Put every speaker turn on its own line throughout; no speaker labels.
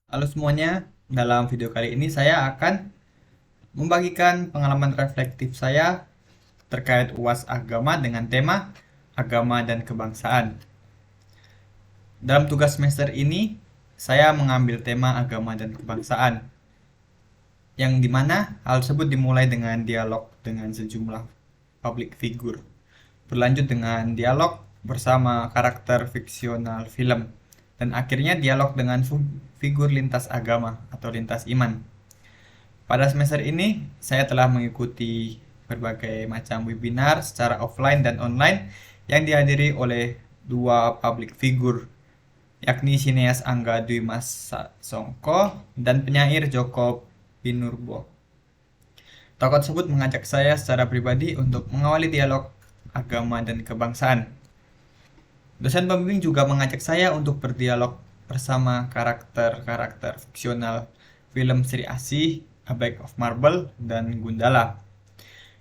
Halo semuanya, dalam video kali ini saya akan membagikan pengalaman reflektif saya terkait UAS agama dengan tema agama dan kebangsaan. Dalam tugas semester ini, saya mengambil tema agama dan kebangsaan, yang dimana hal tersebut dimulai dengan dialog dengan sejumlah public figure, berlanjut dengan dialog bersama karakter fiksional film, dan akhirnya dialog dengan figur lintas agama atau lintas iman. Pada semester ini, saya telah mengikuti berbagai macam webinar secara offline dan online yang dihadiri oleh dua public figure, yakni sineas Angga Dwi Mas Songko dan penyair Joko Pinurbo. Tokoh tersebut mengajak saya secara pribadi untuk mengawali dialog agama dan kebangsaan. Dosen pembimbing juga mengajak saya untuk berdialog bersama karakter-karakter fiksional film Sri Asih, A Bag of Marble, dan Gundala.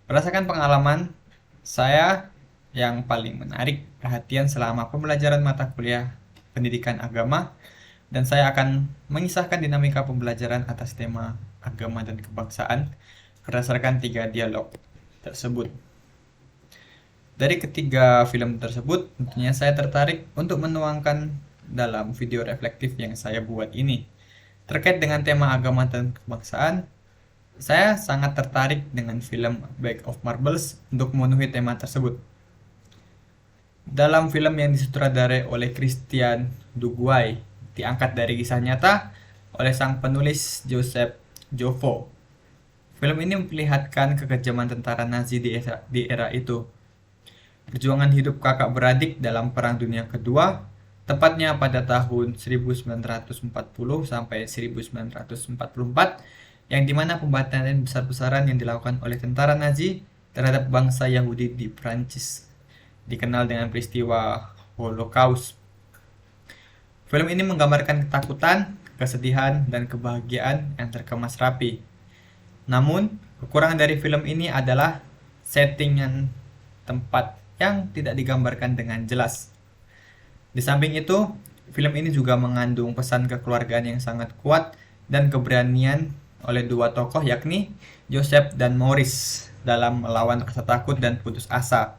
Berdasarkan pengalaman saya, yang paling menarik perhatian selama pembelajaran mata kuliah pendidikan agama, dan saya akan mengisahkan dinamika pembelajaran atas tema agama dan kebangsaan berdasarkan 3 dialog tersebut. Dari ketiga film tersebut, tentunya saya tertarik untuk menuangkan dalam video reflektif yang saya buat ini. Terkait dengan tema agama dan kebangsaan, saya sangat tertarik dengan film Bag of Marbles untuk memenuhi tema tersebut. Dalam film yang disutradarai oleh Christian Duguay, diangkat dari kisah nyata oleh sang penulis Joseph Joffo. Film ini memperlihatkan kekejaman tentara Nazi di era itu. Perjuangan hidup kakak beradik dalam Perang Dunia Kedua, tepatnya pada tahun 1940 sampai 1944, yang dimana pembantaian besar-besaran yang dilakukan oleh tentara Nazi terhadap bangsa Yahudi di Prancis, dikenal dengan peristiwa Holocaust. Film ini menggambarkan ketakutan, kesedihan, dan kebahagiaan yang terkemas rapi. Namun, kekurangan dari film ini adalah settingan tempat yang tidak digambarkan dengan jelas. Di samping itu, film ini juga mengandung pesan kekeluargaan yang sangat kuat dan keberanian oleh dua tokoh, yakni Joseph dan Maurice, dalam melawan rasa takut dan putus asa.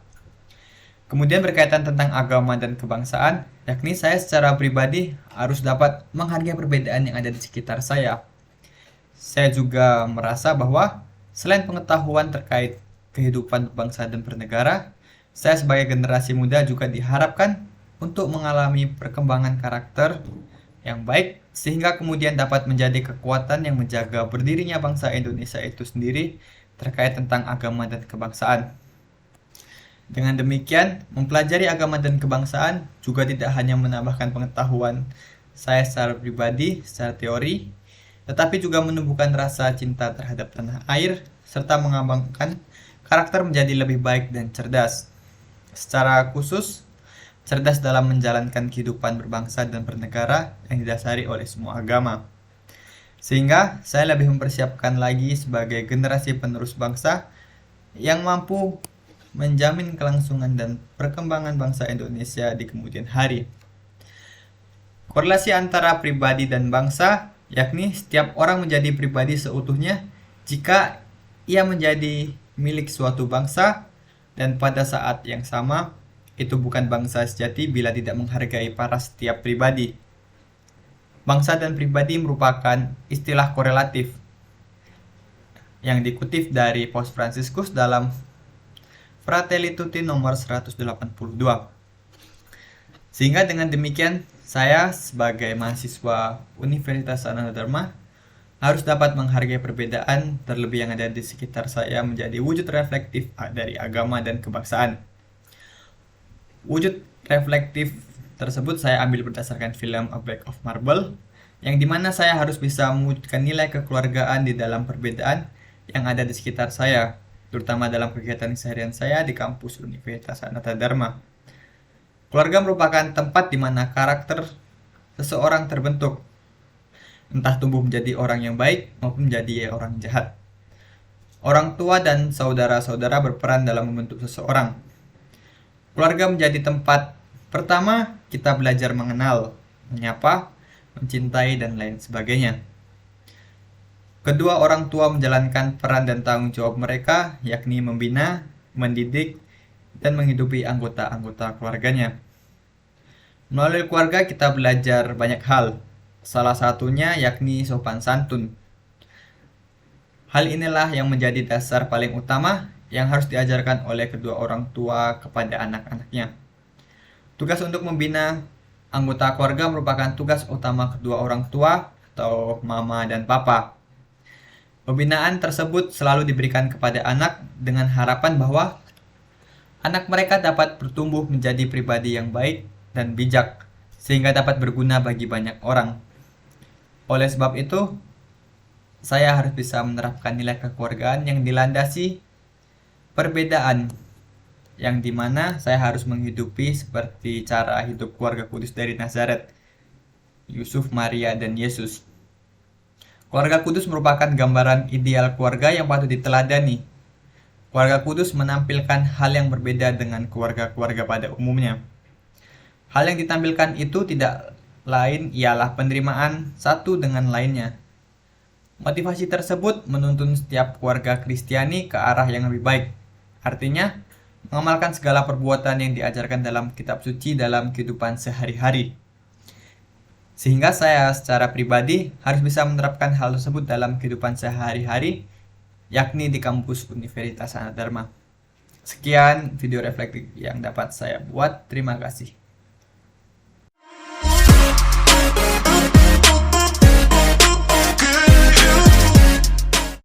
Kemudian berkaitan tentang agama dan kebangsaan, yakni saya secara pribadi harus dapat menghargai perbedaan yang ada di sekitar saya. Saya juga merasa bahwa selain pengetahuan terkait kehidupan bangsa dan bernegara, saya sebagai generasi muda juga diharapkan untuk mengalami perkembangan karakter yang baik sehingga kemudian dapat menjadi kekuatan yang menjaga berdirinya bangsa Indonesia itu sendiri terkait tentang agama dan kebangsaan. Dengan demikian, mempelajari agama dan kebangsaan juga tidak hanya menambahkan pengetahuan saya secara pribadi, secara teori, tetapi juga menumbuhkan rasa cinta terhadap tanah air, serta mengembangkan karakter menjadi lebih baik dan cerdas. Secara khusus, cerdas dalam menjalankan kehidupan berbangsa dan bernegara yang didasari oleh semua agama. Sehingga saya lebih mempersiapkan lagi sebagai generasi penerus bangsa yang mampu menjamin kelangsungan dan perkembangan bangsa Indonesia di kemudian hari. Korelasi antara pribadi dan bangsa, yakni setiap orang menjadi pribadi seutuhnya jika ia menjadi milik suatu bangsa, dan pada saat yang sama itu bukan bangsa sejati bila tidak menghargai para setiap pribadi. Bangsa dan pribadi merupakan istilah korelatif yang dikutip dari Paus Fransiskus dalam Fratelli Tutti nomor 182. Sehingga dengan demikian, saya sebagai mahasiswa Universitas Sanata Dharma harus dapat menghargai perbedaan terlebih yang ada di sekitar saya menjadi wujud reflektif dari agama dan kebangsaan. Wujud reflektif tersebut saya ambil berdasarkan film A Bag of Marble, yang dimana saya harus bisa mewujudkan nilai kekeluargaan di dalam perbedaan yang ada di sekitar saya, terutama dalam kegiatan seharian saya di kampus Universitas Sanata Dharma. Keluarga merupakan tempat di mana karakter seseorang terbentuk, entah tumbuh menjadi orang yang baik maupun menjadi orang jahat. Orang tua dan saudara-saudara berperan dalam membentuk seseorang. Keluarga menjadi tempat pertama kita belajar mengenal, menyapa, mencintai, dan lain sebagainya. Kedua orang tua menjalankan peran dan tanggung jawab mereka, yakni membina, mendidik, dan menghidupi anggota-anggota keluarganya. Melalui keluarga kita belajar banyak hal, salah satunya yakni sopan santun. Hal inilah yang menjadi dasar paling utama yang harus diajarkan oleh kedua orang tua kepada anak-anaknya. Tugas untuk membina anggota keluarga merupakan tugas utama kedua orang tua atau mama dan papa. Pembinaan tersebut selalu diberikan kepada anak dengan harapan bahwa anak mereka dapat bertumbuh menjadi pribadi yang baik dan bijak, sehingga dapat berguna bagi banyak orang. Oleh sebab itu, saya harus bisa menerapkan nilai kekeluargaan yang dilandasi perbedaan, yang dimana saya harus menghidupi seperti cara hidup keluarga kudus dari Nazaret, Yusuf, Maria, dan Yesus. Keluarga kudus merupakan gambaran ideal keluarga yang patut diteladani. Keluarga kudus menampilkan hal yang berbeda dengan keluarga-keluarga pada umumnya. Hal yang ditampilkan itu tidak lain ialah penerimaan satu dengan lainnya. Motivasi tersebut menuntun setiap keluarga Kristiani ke arah yang lebih baik. Artinya, mengamalkan segala perbuatan yang diajarkan dalam kitab suci dalam kehidupan sehari-hari. Sehingga saya secara pribadi harus bisa menerapkan hal tersebut dalam kehidupan sehari-hari, yakni di kampus Universitas Anadharma. Sekian video reflektif yang dapat saya buat. Terima kasih.